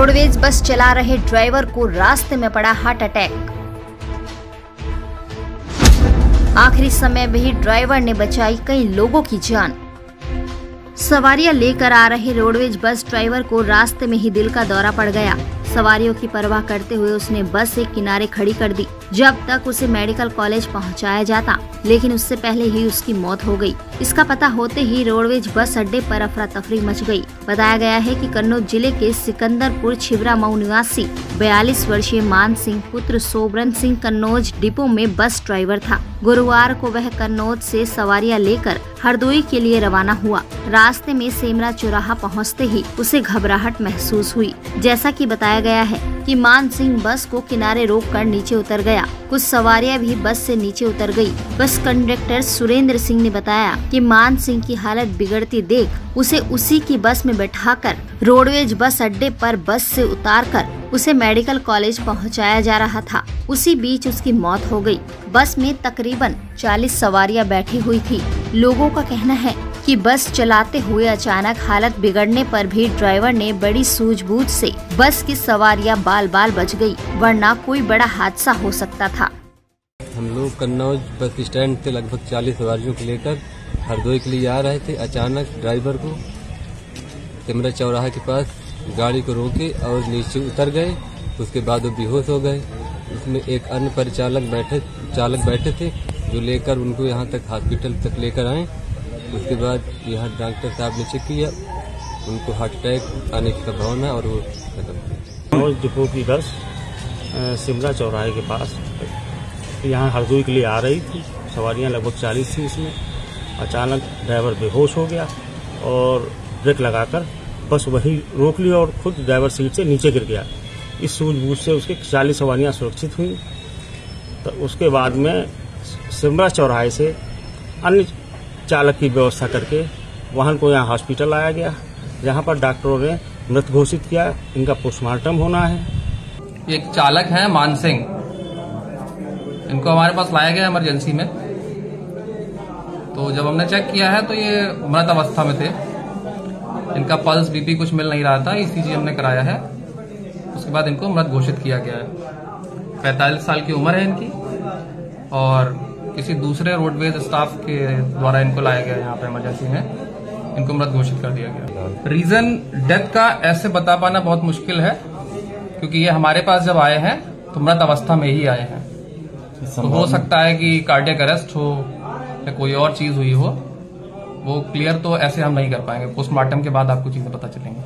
Roadways bus चला रहे driver को रास्ते में पड़ा हार्ट अटैक। आखिरी समय में ही ड्राइवर ने बचाई कई लोगों की जान। सवारियां लेकर आ रहे रोडवेज बस ड्राइवर को रास्ते में ही दिल का दौरा पड़ गया। सवारियों की परवाह करते हुए उसने बस एक किनारे खड़ी कर दी जब तक उसे मेडिकल कॉलेज पहुंचाया जाता, लेकिन उससे पहले ही उसकी मौत हो गई। इसका पता होते ही रोडवेज बस अड्डे पर अफरा तफरी मच गई। बताया गया है कि कन्नौज जिले के सिकंदरपुर छिबरा मऊ निवासी 42 वर्षीय मान सिंह पुत्र सोबरन सिंह कन्नौज डिपो में बस ड्राइवर था। गुरुवार को वह कन्नौज से सवारियां लेकर हरदोई के लिए रवाना हुआ। रास्ते में सेमरा चौराहा पहुंचते ही उसे घबराहट महसूस हुई। जैसा कि बताया गया है कि मान सिंह बस को किनारे रोककर नीचे उतर गया। कुछ सवारियां भी बस से नीचे उतर गई। बस कंडक्टर सुरेंद्र सिंह ने बताया कि मान सिंह की हालत बिगड़ती देख उसे उसी की बस में बैठाकर रोडवेज बस अड्डे पर बस से उतारकर उसे मेडिकल कॉलेज पहुंचाया जा रहा था। उसी बीच उसकी मौत हो गई। बस में तकरीबन 40 सवारियां बैठी हुई थी। लोगों का कहना है कि बस चलाते हुए अचानक हालत बिगड़ने पर भी ड्राइवर ने बड़ी सूझबूझ से बस की सवारियां बाल बाल बच गई, वरना कोई बड़ा हादसा हो सकता था। हम लोग कन्नौज बस स्टैंड से लगभग 40 सवारियों को लेकर हरदोई के लिए आ रहे थे। अचानक ड्राइवर को सेमरा चौराहा के पास गाड़ी को रोके और नीचे उतर गए। उसके बाद वो बेहोश हो गए। उसमें एक अन्य परिचालक बैठे थे जो लेकर उनको यहाँ तक हॉस्पिटल तक लेकर आए। उसके बाद यहाँ डॉक्टर साहब ने चेक किया, उनको हार्ट अटैक आने की संभावना और वो खत्म हुई। डिपो की बस सिमरा चौराहे के पास यहाँ हरदोई के लिए आ रही थी। सवारियाँ लगभग 40 थी। इसमें अचानक ड्राइवर बेहोश हो गया और ब्रेक लगाकर बस वही रोक लिया और खुद ड्राइवर सीट से नीचे गिर गया। इस सूझबूझ से उसकी 40 सवारियाँ सुरक्षित हुई। तो उसके बाद में सिमरा चौराहे से अन्य चालक की व्यवस्था करके वाहन को यहाँ हॉस्पिटल लाया गया, जहाँ पर डॉक्टरों ने मृत घोषित किया। इनका पोस्टमार्टम होना है। एक चालक है मान सिंह, इनको हमारे पास लाया गया इमरजेंसी में। तो जब हमने चेक किया है तो ये मृत अवस्था में थे। इनका पल्स बीपी कुछ मिल नहीं रहा था, ईसीजी हमने कराया है। उसके बाद इनको मृत घोषित किया गया है। 45 साल की उम्र है इनकी और किसी दूसरे रोडवेज स्टाफ के द्वारा इनको लाया गया यहाँ पे इमरजेंसी में। इनको मृत घोषित कर दिया गया। रीजन डेथ का ऐसे बता पाना बहुत मुश्किल है, क्योंकि ये हमारे पास जब आए हैं तो मृत अवस्था में ही आए हैं। तो हो सकता है कि कार्डियक अरेस्ट हो या कोई और चीज हुई हो, वो क्लियर तो ऐसे हम नहीं कर पाएंगे। पोस्टमार्टम के बाद आपको चीजें पता चलेंगी।